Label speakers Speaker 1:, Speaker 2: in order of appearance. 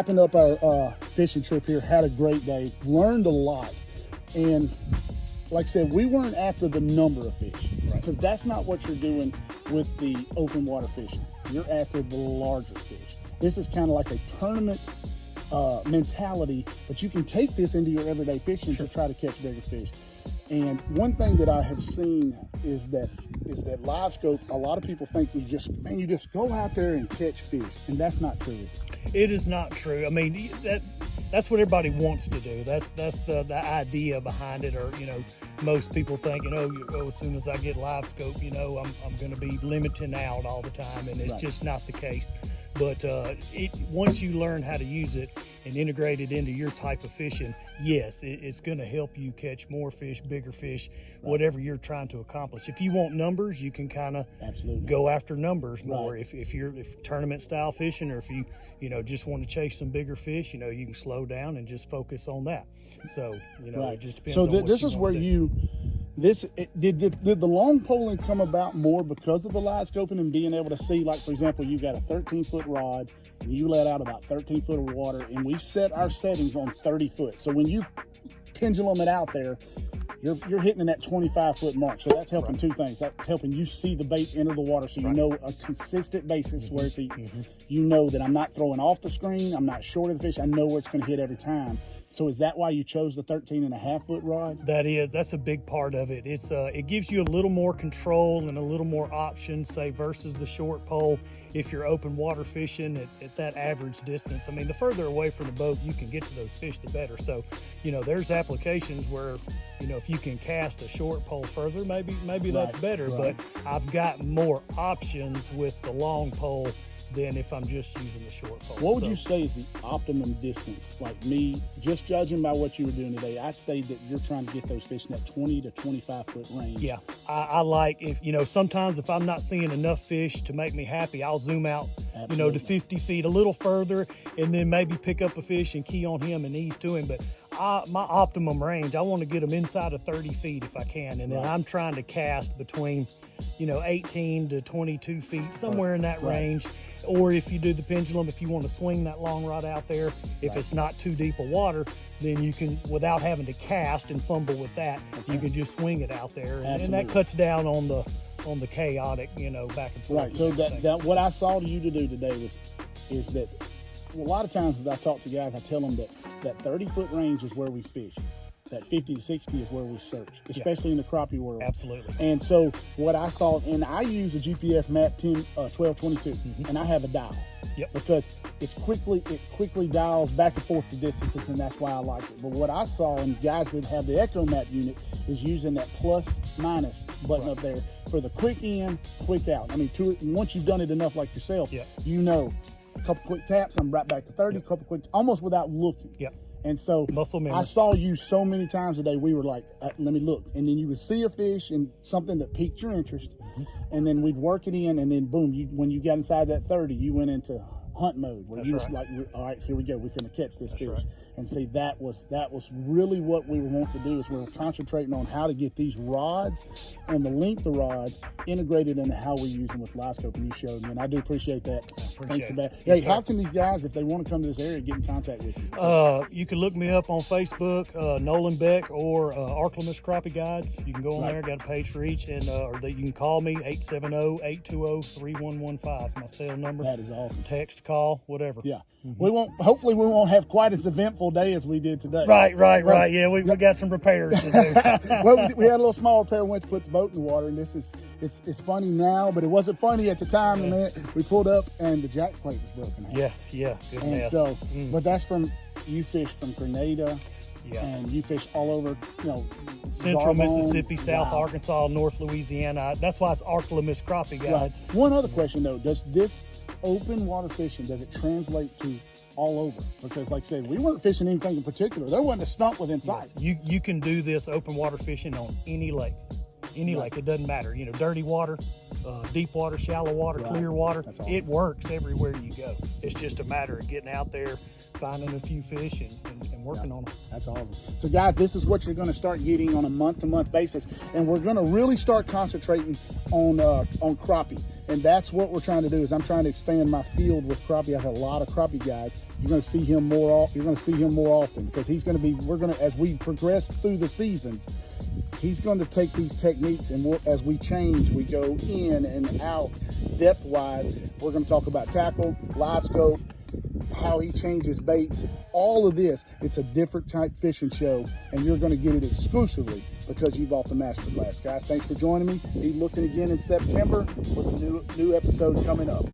Speaker 1: Wrapping up our fishing trip here, had a great day, learned a lot. And like I said, we weren't after the number of fish, because that's not what you're doing with the open water fishing. You're after the larger fish. This is kind of like a tournament mentality, but you can take this into your everyday fishing to try to catch bigger fish. And one thing that I have seen is that Livescope, a lot of people think you just go out there and catch fish, and that's not true, is it?
Speaker 2: It is not true. I mean, that's what everybody wants to do. That's the idea behind it. Or, you know, most people think, as soon as I get Livescope, I'm going to be limiting out all the time, and it's just not the case. But once you learn how to use it and integrate it into your type of fishing, yes, it's going to help you catch more fish, bigger fish, whatever you're trying to accomplish. If you want numbers, you can kind of go after numbers more. If you're tournament style fishing, or if you just want to chase some bigger fish, you can slow down and just focus on that. So it just depends.
Speaker 1: So
Speaker 2: on what
Speaker 1: this is where did the long poling come about more because of the light scoping and being able to see, like, for example, you got a 13-foot rod and you let out about 13 foot of water, and we set our settings on 30 foot. So when you pendulum it out there, you're hitting in that 25-foot mark. So that's helping two things. That's helping you see the bait enter the water, so you know a consistent basis where it's eating. You know that I'm not throwing off the screen, I'm not short of the fish, I know where it's going to hit every time. So is that why you chose the 13.5-foot rod?
Speaker 2: That's a big part of it. It gives you a little more control and a little more options, say, versus the short pole. If you're open water fishing at that average distance, I mean, the further away from the boat you can get to those fish, the better. So, there's applications where, if you can cast a short pole further, maybe that's better. But I've got more options with the long pole than if I'm just using the short pole.
Speaker 1: What would you say is the optimum distance? Like me, just judging by what you were doing today, I say that you're trying to get those fish in that 20 to 25-foot range.
Speaker 2: Yeah, I like, if sometimes if I'm not seeing enough fish to make me happy, I'll zoom out, to 50 feet, a little further, and then maybe pick up a fish and key on him and ease to him. But my optimum range, I want to get them inside of 30 feet if I can. And then I'm trying to cast between, 18 to 22 feet, somewhere in that range. Or if you do the pendulum, if you want to swing that long rod out there, if it's not too deep of water, then you can, without having to cast and fumble with that, you can just swing it out there. And that cuts down on the chaotic, back and forth.
Speaker 1: Right. So that what I saw you to do today is that a lot of times when I talk to guys, I tell them that 30-foot range is where we fish. That 50 to 60 is where we search, especially in the crappie world.
Speaker 2: Absolutely.
Speaker 1: And so what I saw, and I use a GPS map 1222, and I have a dial. Because it quickly dials back and forth the distances, and that's why I like it. But what I saw in guys that have the Echo Map unit is using that plus minus button up there for the quick in, quick out. I mean, once you've done it enough like yourself, a couple quick taps, I'm right back to 30, a couple quick, almost without looking. And so I saw you so many times today, we were like, let me look. And then you would see a fish and something that piqued your interest. And then we'd work it in, and then boom, when you got inside that 30, you went into hunt mode where you was like, all right, here we go, we're gonna catch this fish. And see, that was really what we were wanting to do, is we were concentrating on how to get these rods and the length of rods integrated into how we use them with Livescope, and you showed me, and I do appreciate that. Thanks for that. Hey, how can these guys, if they want to come to this area, get in contact with you?
Speaker 2: You can look me up on Facebook, Nolan, Beck, or ARKLAMISS Crappie Guides. You can go on there, got a page for each, and or you can call me 870-820-3115. It's my cell number.
Speaker 1: That is awesome.
Speaker 2: Text, call, whatever.
Speaker 1: Hopefully we won't have quite as eventful day as we did today.
Speaker 2: Right. Yeah, we got some repairs to do.
Speaker 1: Well, we had a little small repair. We went to put the boat in the water, and it's funny now, but it wasn't funny at the time. Man, we pulled up and the jack plate was broken out.
Speaker 2: Yeah. Good
Speaker 1: and
Speaker 2: mess.
Speaker 1: So, but that's you fish from Grenada. And you fish all over,
Speaker 2: Central
Speaker 1: Garmin,
Speaker 2: Mississippi, South Arkansas, North Louisiana. That's why it's ARKLAMISS Crappie Guides.
Speaker 1: One other question though, does this open water fishing, does it translate to all over? Because like I said, we weren't fishing anything in particular. There wasn't a stump within sight.
Speaker 2: You can do this open water fishing on any lake. Lake, it doesn't matter. Dirty water, deep water, shallow water, clear water.
Speaker 1: Awesome.
Speaker 2: It works everywhere you go. It's just a matter of getting out there, finding a few fish, and working on them.
Speaker 1: That's awesome. So guys, this is what you're going to start getting on a month-to-month basis, and we're going to really start concentrating on crappie. And that's what we're trying to do, is I'm trying to expand my field with crappie. I have a lot of crappie guys, you're going to see him more. You're going to see him more often because he's going to be. We're going to, as we progress through the seasons, he's going to take these techniques, and as we change, we go in and out depth-wise. We're going to talk about tackle, live scope, how he changes baits, all of this. It's a different type fishing show, and you're going to get it exclusively because you bought the Masterclass. Guys, thanks for joining me. Be looking again in September for the new episode coming up.